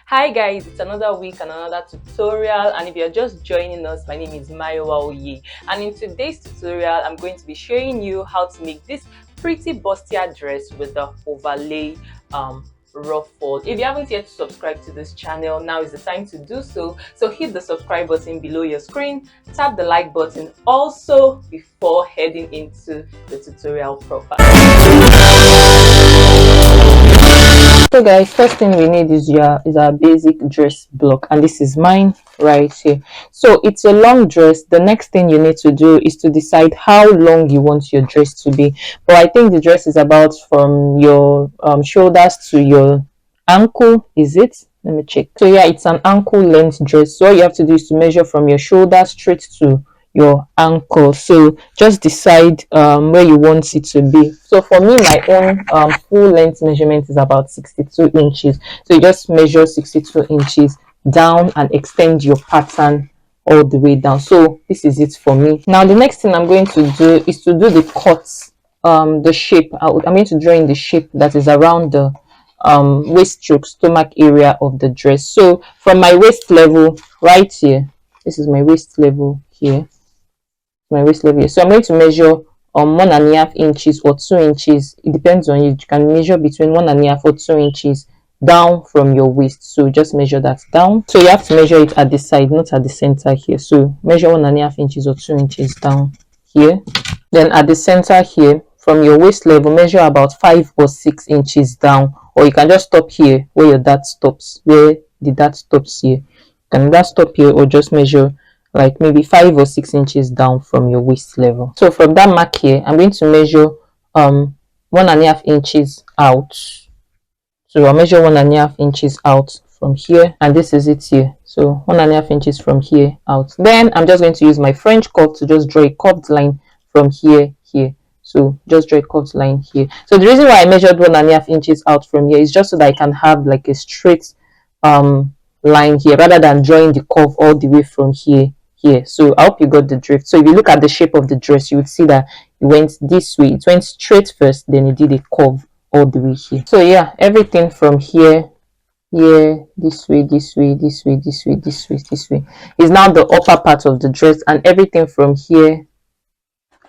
Hi guys, it's another week and another tutorial, and if you're just joining us, my name is Mayowaoye, and in today's tutorial I'm going to be showing you how to make this pretty bustier dress with the overlay ruffle. If you haven't yet subscribed to this channel, now is the time to do so. So hit the subscribe button below your screen, tap the like button also before heading into the tutorial proper. So guys, first thing we need is our basic dress block, and this is mine right here. So it's a long dress. The next thing you need to do is to decide how long you want your dress to be. But I think the dress is about from your shoulders to your ankle. Is it? Let me check. So yeah, it's an ankle length dress. So all you have to do is to measure from your shoulder straight to your ankle. So just decide where you want it to be. So for me, my own full length measurement is about 62 inches. So you just measure 62 inches down and extend your pattern all the way down. So this is it for me. Now the next thing I'm going to do is to do the cuts, the shape. I'm going to draw in the shape that is around the waist stroke stomach area of the dress. So from my waist level right here, this is my waist level here, my waist level here. So I'm going to measure 1.5 inches or 2 inches. It depends on you. You can measure between 1.5 or 2 inches down from your waist. So just measure that down. So you have to measure it at the side, not at the center here. So measure 1.5 inches or 2 inches down here. Then at the center here, from your waist level, measure about 5 or 6 inches down, or you can just stop here where your dart stops, where the dart stops here. You can just stop here or just measure like maybe 5 or 6 inches down from your waist level. So from that mark here, I'm going to measure 1.5 inches out. So I'll measure 1.5 inches out from here, and this is it here. So 1.5 inches from here out. Then I'm just going to use my French curve to just draw a curved line from here. So just draw a curved line here. So the reason why I measured 1.5 inches out from here is just so that I can have like a straight line here rather than drawing the curve all the way from here. So I hope you got the drift. So if you look at the shape of the dress, you would see that it went this way. It went straight first, then it did a curve all the way here. So yeah, everything from here, this way is now the upper part of the dress, and everything from here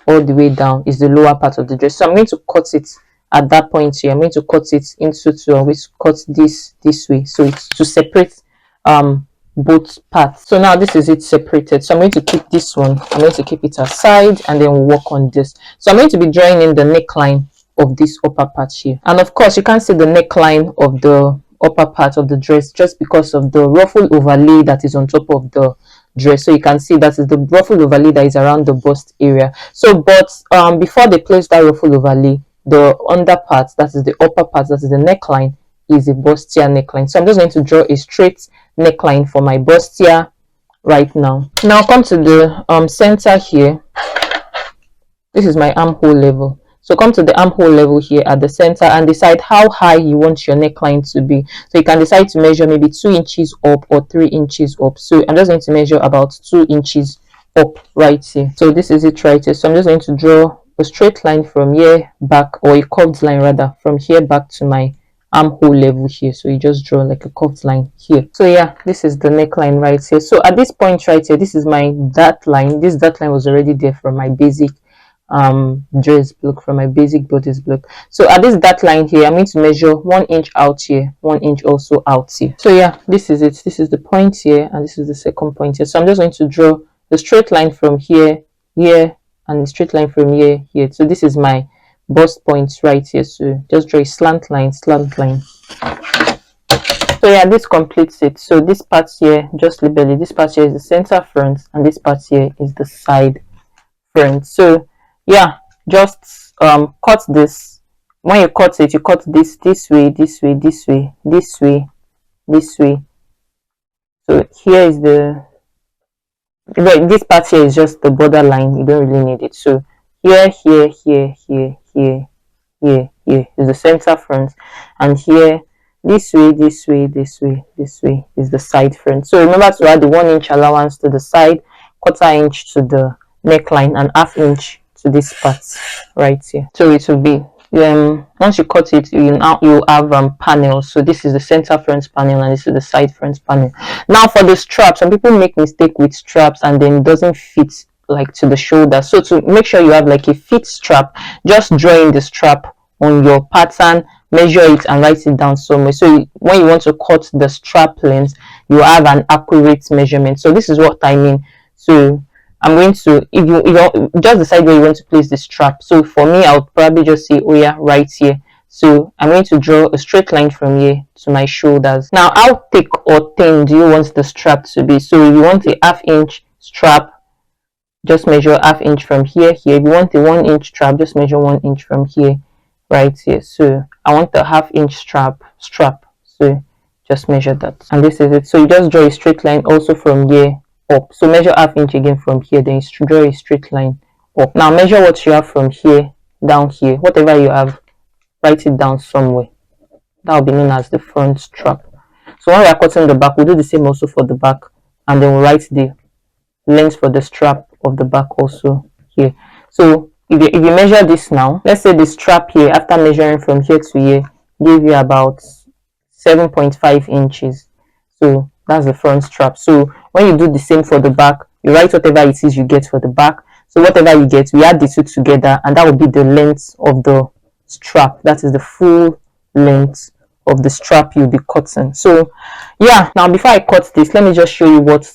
all the way down is the lower part of the dress. So I'm going to cut it at that point here. I'm going to cut it into two. I'm going to cut this way, so it's to separate both parts. So now this is it separated. So I'm going to keep this one, I'm going to keep it aside, and then we'll work on this. So I'm going to be drawing in the neckline of this upper part here, and of course you can't see the neckline of the upper part of the dress just because of the ruffle overlay that is on top of the dress. So you can see that is the ruffle overlay that is around the bust area. So but before they place that ruffle overlay, the under part, that is the upper part, that is the neckline, is a bustier neckline. So I'm just going to draw a straight neckline for my bustier right now. Now come to the center here. This is my armhole level. So come to the armhole level here at the center and decide how high you want your neckline to be. So you can decide to measure maybe 2 inches up or 3 inches up. So I'm just going to measure about 2 inches up right here. So this is it right here. So I'm just going to draw a straight line from here back, or a curved line rather, from here back to my armhole level here. So you just draw like a curved line here. So yeah, this is the neckline right here. So at this point right here, this is my dart line. This dart line was already there from my basic dress block, from my basic bodice block. So at this dart line here, I'm going to measure 1 inch out here, 1 inch also out here. So yeah, this is it. This is the point here, and this is the second point here. So I'm just going to draw the straight line from here, and the straight line from here. So this is my bust points right here. So just draw a slant line. So yeah, this completes it. So this part here, just label it. This part here is the center front, and this part here is the side front. So yeah, just cut this. When you cut it, you cut this way. So here is this part here is just the border line. You don't really need it. So here is the center front, and here this way is the side front. So remember to add the 1 inch allowance to the side, 1/4 inch to the neckline, and 1/2 inch to this part right here. So it will be once you cut it, you have panels. So this is the center front panel and this is the side front panel. Now for the strap, some people make mistake with straps and then it doesn't fit like to the shoulder. So to make sure you have like a fit strap, just draw in the strap on your pattern, measure it and write it down somewhere. So when you want to cut the strap length, you have an accurate measurement. So this is what I mean. So I'm going to, if you just decide where you want to place the strap. So for me, I'll probably just say, oh yeah, right here. So I'm going to draw a straight line from here to my shoulders. Now, how thick or thin do you want the strap to be? So if you want a half-inch strap, just measure half-inch from here. If you want a 1-inch strap, just measure 1 inch from here, right here. So I want a half-inch strap. So just measure that. And this is it. So you just draw a straight line also from here up. So measure half-inch again from here, then you draw a straight line up. Now measure what you have from here down here. Whatever you have, write it down somewhere. That will be known as the front strap. So when we are cutting the back, we'll do the same also for the back, and then we'll write the length for the strap of the back also here. So if you measure this now, let's say the strap here, after measuring from here to here, give you about 7.5 inches. So that's the front strap. So when you do the same for the back, you write whatever it is you get for the back. So whatever you get, we add the two together, and that will be the length of the strap. That is the full length of the strap you'll be cutting. So yeah, now before I cut this, let me just show you what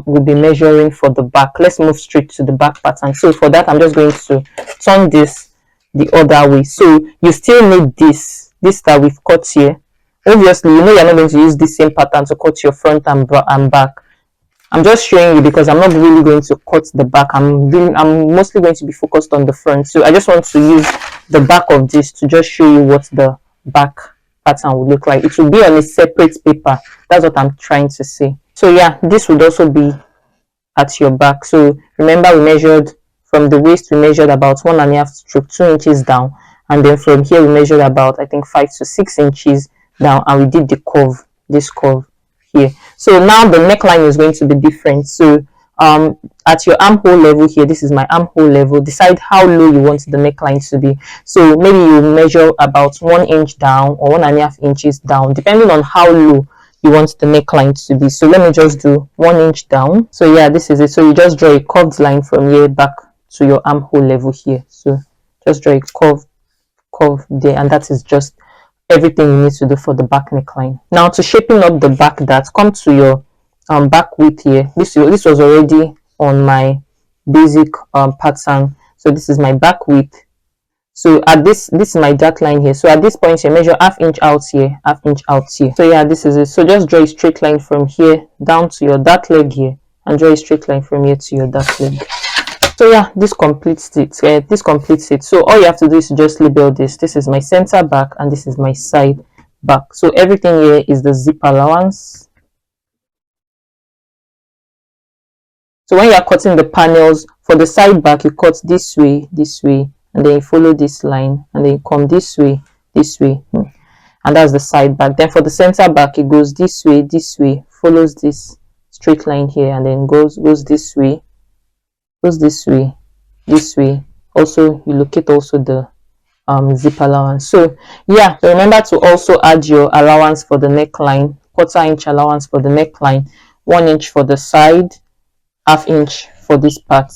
we'll be measuring for the back. Let's move straight to the back pattern. So for that, I'm just going to turn this the other way. So you still need this that we've cut here. Obviously, you know you're not going to use the same pattern to cut your front and back. I'm just showing you because I'm not really going to cut the back. I'm mostly going to be focused on the front. So I just want to use the back of this to just show you what the back pattern will look like. It will be on a separate paper. That's what I'm trying to say. So yeah, this would also be at your back. So remember, we measured from the waist, we measured about 1.5 stroke 2 inches down, and then from here we measured about, I think, 5 to 6 inches down, and we did the curve, this curve here. So now the neckline is going to be different. So at your armhole level here, this is my armhole level, decide how low you want the neckline to be. So maybe you measure about 1 inch down or 1.5 inches down, depending on how low you want the neckline to be. So let me just do 1 inch down. So yeah, this is it. So you just draw a curved line from here back to your armhole level here. So just draw a curve there, and that is just everything you need to do for the back neckline. Now to shaping up the back dart, come to your back width here. This was already on my basic pattern. So this is my back width. So at this is my dart line here. So at this point you measure half inch out here, half inch out here. So yeah, this is it. So just draw a straight line from here down to your dart leg here, and draw a straight line from here to your dart leg. So yeah, this completes it. So all you have to do is just label this. This is my center back and this is my side back. So everything here is the zip allowance. So when you are cutting the panels for the side back, you cut this way, and then you follow this line, and then you come this way, and that's the side back. Then for the center back, it goes this way, follows this straight line here, and then goes this way, this way. Also, you locate also the zip allowance. So yeah, so remember to also add your allowance for the neckline, 1/4 inch allowance for the neckline, 1 inch for the side, half inch for this part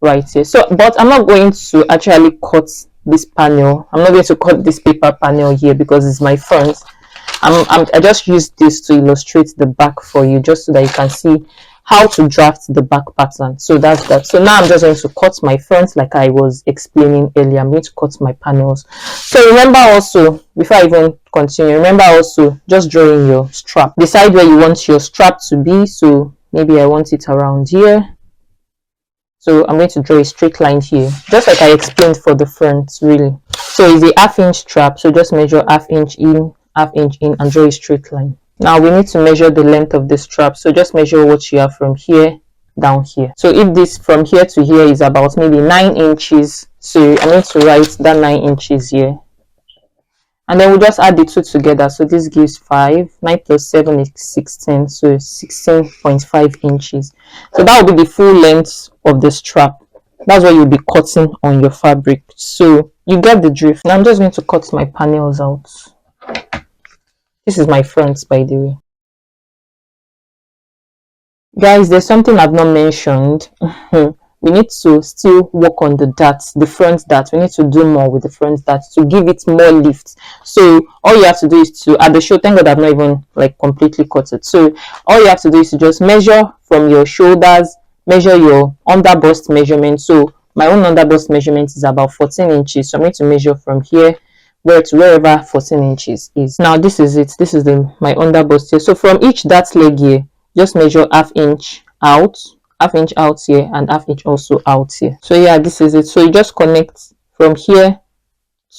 right here. So but I'm not going to actually cut this panel. I'm not going to cut this paper panel here because it's my front. I just use this to illustrate the back for you, just so that you can see how to draft the back pattern. So that's that. So now I'm just going to cut my front like I was explaining earlier. I'm going to cut my panels. So remember also, before I even continue, remember also just drawing your strap. Decide where you want your strap to be. So maybe I want it around here. So I'm going to draw a straight line here, just like I explained for the front, really. So it's a half inch strap. So just measure half inch in, and draw a straight line. Now we need to measure the length of the strap. So just measure what you have from here down here. So if this from here to here is about maybe 9 inches, so I need to write that 9 inches here, and then we'll just add the two together. So this gives 5. 9 plus 7 is 16, so 16.5 inches. So that will be the full length of the strap. That's what you'll be cutting on your fabric. So You get the drift. Now I'm just going to cut my panels out. This is my front, by the way. Guys, there's something I've not mentioned. We need to still work on the dart, the front dart. We need to do more with the front dart to give it more lift. So all you have to do is to, at the show, thank God I've not even like completely cut it. So all you have to do is to just measure from your shoulders, measure your under bust measurement. So my own under bust measurement is about 14 inches. So I'm going to measure from here to wherever 14 inches is. Now this is it. This is my under bust here. So from each dart leg here, just measure half inch out here, and half inch also out here. So yeah, this is it. So you just connect from here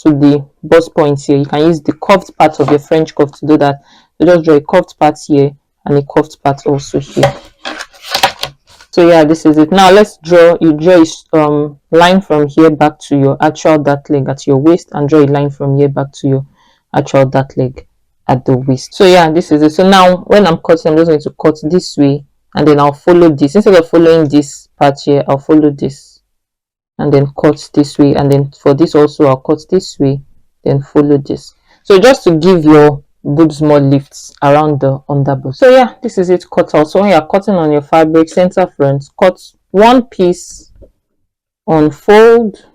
to the bust point here. You can use the curved part of your French curve to do that. So just draw a curved part here and a curved part also here. So yeah, this is it. Now let's draw. You draw a line from here back to your actual dart leg at your waist, and draw a line from here back to your actual dart leg at the waist. So yeah, this is it. So now when I'm cutting, I'm just going to cut this way, and then I'll follow this. Instead of following this part here, I'll follow this and then cut this way, and then for this also I'll cut this way, then follow this. So just to give your boobs more lifts around the underbust. So yeah, this is it cut out. So when you're cutting on your fabric, center front, cut one piece, unfold,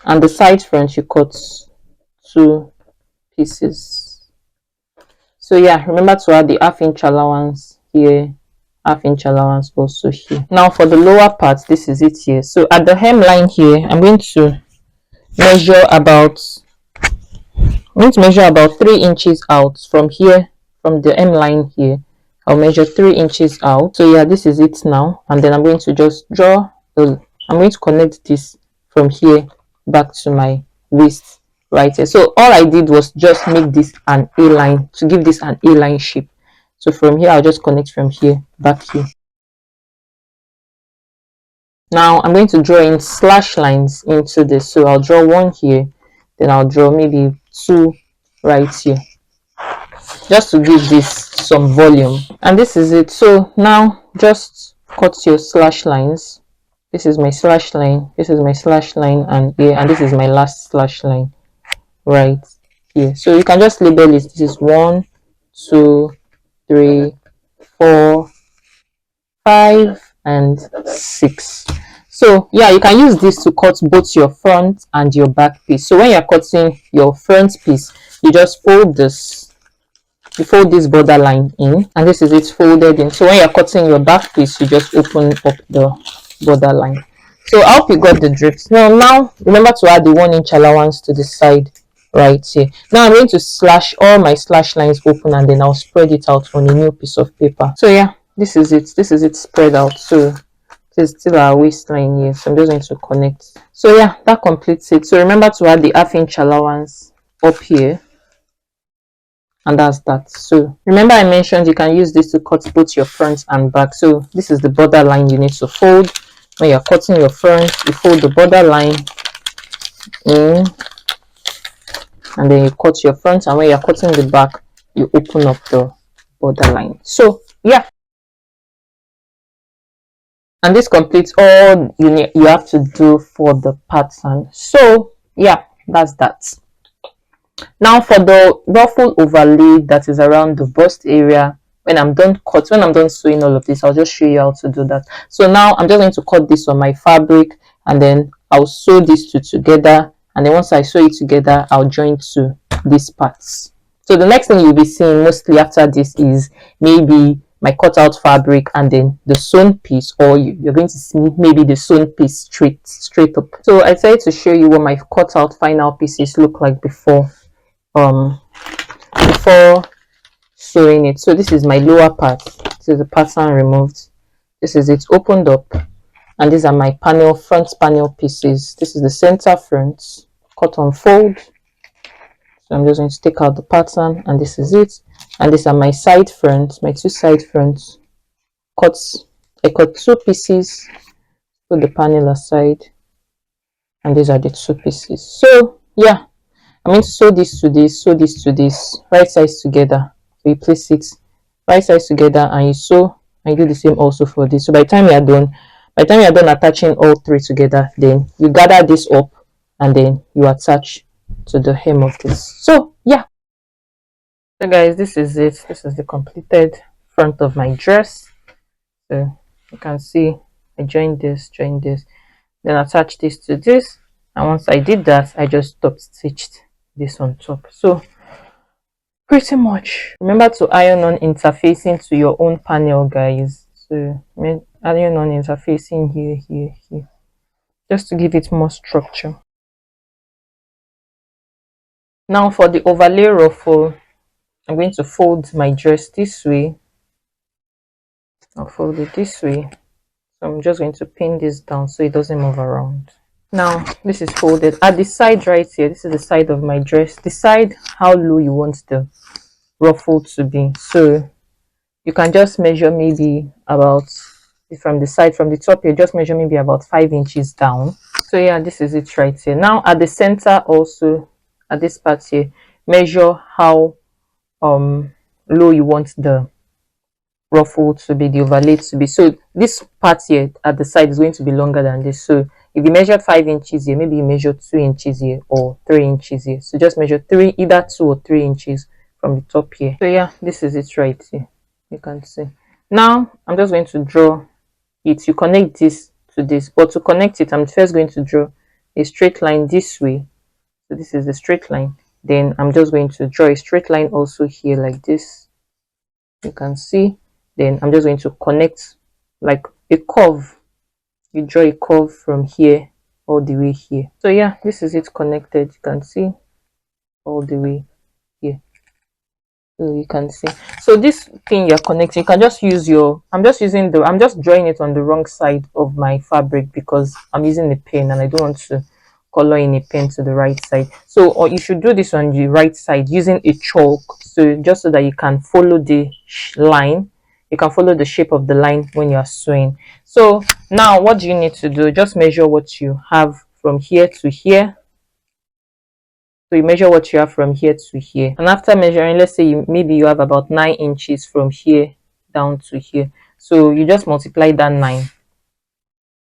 and the side front you cut 2 pieces. So yeah, remember to add the half-inch allowance here, half-inch allowance also here. Now for the lower part, this is it here. So at the hemline here, I'm going to measure about 3 inches out from here, from the hemline here. I'll measure 3 inches out. So yeah, this is it now, and then I'm going to just draw I'm going to connect this from here back to my waist right here. So all I did was just make this an A-line, to give this an A-line shape. So from here I'll just connect from here back here. Now I'm going to draw in slash lines into this. So I'll draw one here, then I'll draw maybe 2 right here, just to give this some volume. And this is it. So now just cut your slash lines. This is my slash line, this is my slash line, and here, and this is my last slash line right here. So you can just label it. This is 1, 2, 3, 4, 5, and 6. So yeah, you can use this to cut both your front and your back piece. So when you're cutting your front piece, you just fold this, you fold this border line in, and this is it folded in. So when you're cutting your back piece, you just open up the border line. So I hope you got the drift. Now remember to add the 1 inch allowance to the side right here. Now I'm going to slash all my slash lines open, and then I'll spread it out on a new piece of paper. So yeah, this is it spread out. So this is still our waistline here, so I'm just going to connect. So yeah, that completes it. So remember to add the half-inch allowance up here, and that's that. So remember I mentioned you can use this to cut both your front and back. So this is the border line you need to fold. When you're cutting your front, you fold the border line in, and then you cut your front, and when you're cutting the back, you open up the border line. So yeah, and this completes all you have to do for the pattern. So yeah, that's that. Now for the ruffle overlay that is around the bust area, when I'm done sewing all of this, I'll just show you how to do that. So now I'm just going to cut this on my fabric, and then I'll sew these two together, and then once I sew it together, I'll join to these parts. So the next thing you'll be seeing mostly after this is maybe my cutout fabric and then the sewn piece, or you're going to see maybe the sewn piece straight up. So I decided to show you what my cutout final pieces look like before sewing it. So this is my lower part. This is the pattern removed. This is it opened up, and these are my front panel pieces. This is the center front, cut on fold. So I'm just going to take out the pattern, and this is it. And these are my side fronts, my 2 side fronts. I cut 2 pieces, put the panel aside, and these are the 2 pieces. So yeah, I'm going to sew this to this, sew this to this, right sides together. So you place it right sides together, and you sew, and you do the same also for this. So by the time you are done attaching all 3 together, then you gather this up and then you attach to the hem of this. So yeah, so guys, this is it. This is the completed front of my dress. So you can see I joined this, then attach this to this, and once I did that, I just top stitched this on top. So pretty much, remember to iron on interfacing to your own panel, guys. So iron on interfacing here, just to give it more structure. Now for the overlay ruffle, I'm going to fold my dress this way. I'll fold it this way. So I'm just going to pin this down so it doesn't move around. Now this is folded at the side right here. This is the side of my dress. Decide how low you want the ruffle to be. So you can just measure maybe about, from the side, from the top here, just measure maybe about 5 inches down. So yeah, this is it right here. Now at the center also, at this part here, measure how low you want the ruffle to be, the overlay to be. So this part here at the side is going to be longer than this. So if you measured 5 inches here, maybe you measure 2 inches here or 3 inches here. So just measure either 2 or 3 inches from the top here. So yeah, this is it right here. You can see. Now I'm just going to draw it. You connect this to this, but to connect it, I'm first going to draw a straight line this way. So this is the straight line. Then I'm just going to draw a straight line also here like this. You can see. Then I'm just going to connect like a curve. You draw a curve from here all the way here. So yeah, this is it connected. You can see all the way here. So you can see. So this thing you're connecting, you can just use your, I'm just drawing it on the wrong side of my fabric because I'm using the pen and I don't want to color in a pen to the right side. So, or you should do this on the right side using a chalk. So just so that you can follow the line. You can follow the shape of the line when you are sewing. So now what do you need to do? Just measure what you have from here to here. So you measure what you have from here to here. And after measuring, let's say maybe you have about 9 inches from here down to here. So you just multiply that 9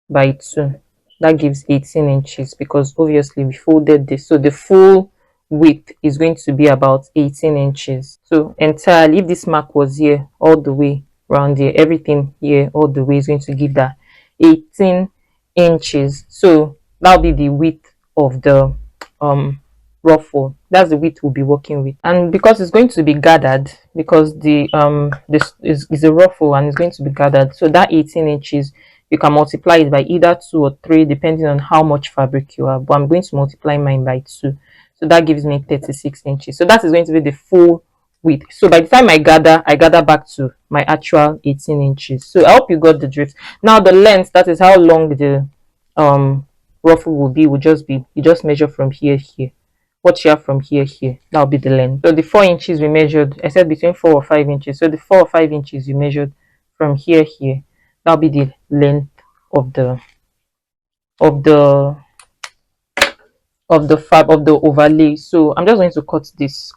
by 2. That gives 18 inches because obviously we folded this. So the full width is going to be about 18 inches. So entirely, if this mark was here all the way around here, everything here all the way is going to give that 18 inches. So that'll be the width of the ruffle. That's the width we'll be working with. And because it's going to be gathered, because the this is a ruffle and it's going to be gathered, so that 18 inches you can multiply it by either 2 or 3 depending on how much fabric you have, but I'm going to multiply mine by 2. So that gives me 36 inches. So that is going to be the full width. So by the time I gather back to my actual 18 inches. So I hope you got the drift. Now the length, that is how long the ruffle will be, you just measure from here what you have from here that'll be the length. So the 4 inches we measured, I said between 4 or 5 inches. So the 4 or 5 inches you measured from here that'll be the length of the overlay. So I'm just going to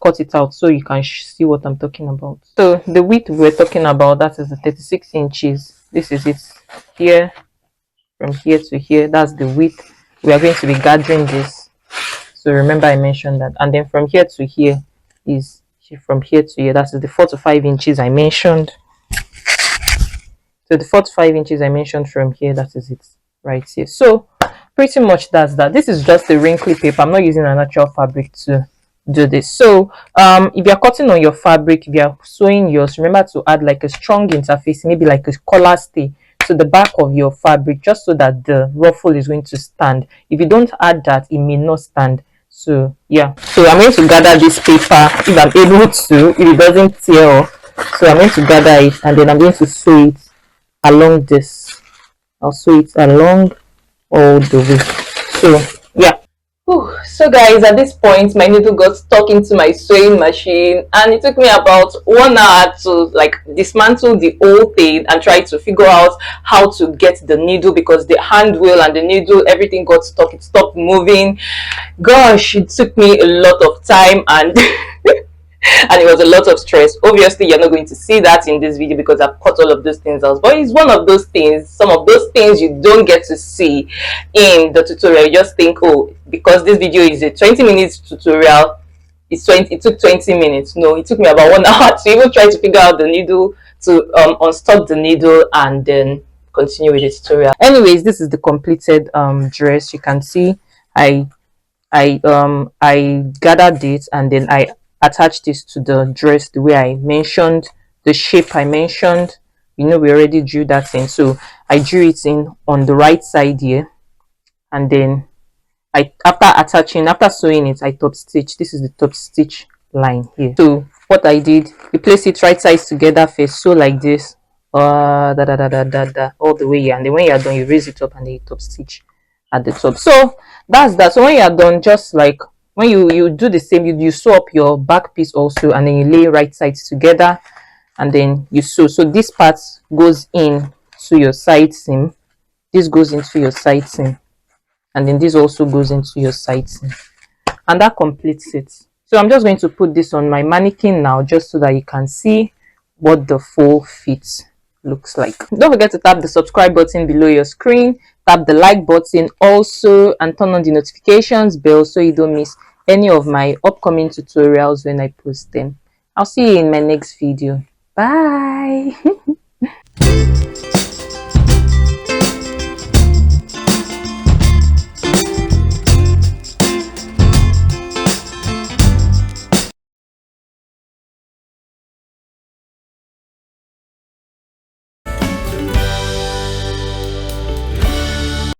cut it out so you can see what I'm talking about. So the width we're talking about, that is the 36 inches. This is it here, from here to here. That's the width. We are going to be gathering this. So remember I mentioned that. And then from here to here is from here to here. That's the 4 to 5 inches I mentioned. So the 4 to 5 inches I mentioned from here, that is it right here. So pretty much that's that. This is just a wrinkly paper. I'm not using a natural fabric to do this. So if you're cutting on your fabric, if you're sewing yours, remember to add like a strong interface, maybe like a collar stay to the back of your fabric, just so that the ruffle is going to stand. If you don't add that, it may not stand. So yeah, so I'm going to gather this paper if I'm able to, if it doesn't tear off. So I'm going to gather it and then I'm going to sew it along this. I'll sew it along all the way. So yeah. Whew. So guys, at this point my needle got stuck into my sewing machine and it took me about 1 hour to like dismantle the whole thing and try to figure out how to get the needle, because the hand wheel and the needle, everything got stuck. It stopped moving. Gosh, it took me a lot of time and and it was a lot of stress. Obviously, you're not going to see that in this video because I've cut all of those things out, but it's one of those things, some of those things you don't get to see in the tutorial. You just think, oh, because this video is a 20 minutes tutorial, it took 20 minutes. No, it took me about 1 hour to even try to figure out the needle, to unstuck the needle and then continue with the tutorial. Anyways, this is the completed dress. You can see I gathered it and then I attached this to the dress the way I mentioned, the shape I mentioned. You know, we already drew that in, so I drew it in on the right side here, and then after sewing it, I top stitch. This is the top stitch line here. So what I did, you place it right sides together first, so like this, all the way here, and then when you're done, you raise it up and then you top stitch at the top. So that's that. So when you're done, just like when you do the same, you sew up your back piece also, and then you lay right sides together and then you sew. So this part goes in to your side seam, this goes into your side seam, and then this also goes into your side seam, and that completes it. So I'm just going to put this on my mannequin now, just so that you can see what the full fit looks like. Don't forget to tap the subscribe button below your screen, tap the like button also, and turn on the notifications bell so you don't miss any of my upcoming tutorials when I post them. I'll see you in my next video. Bye.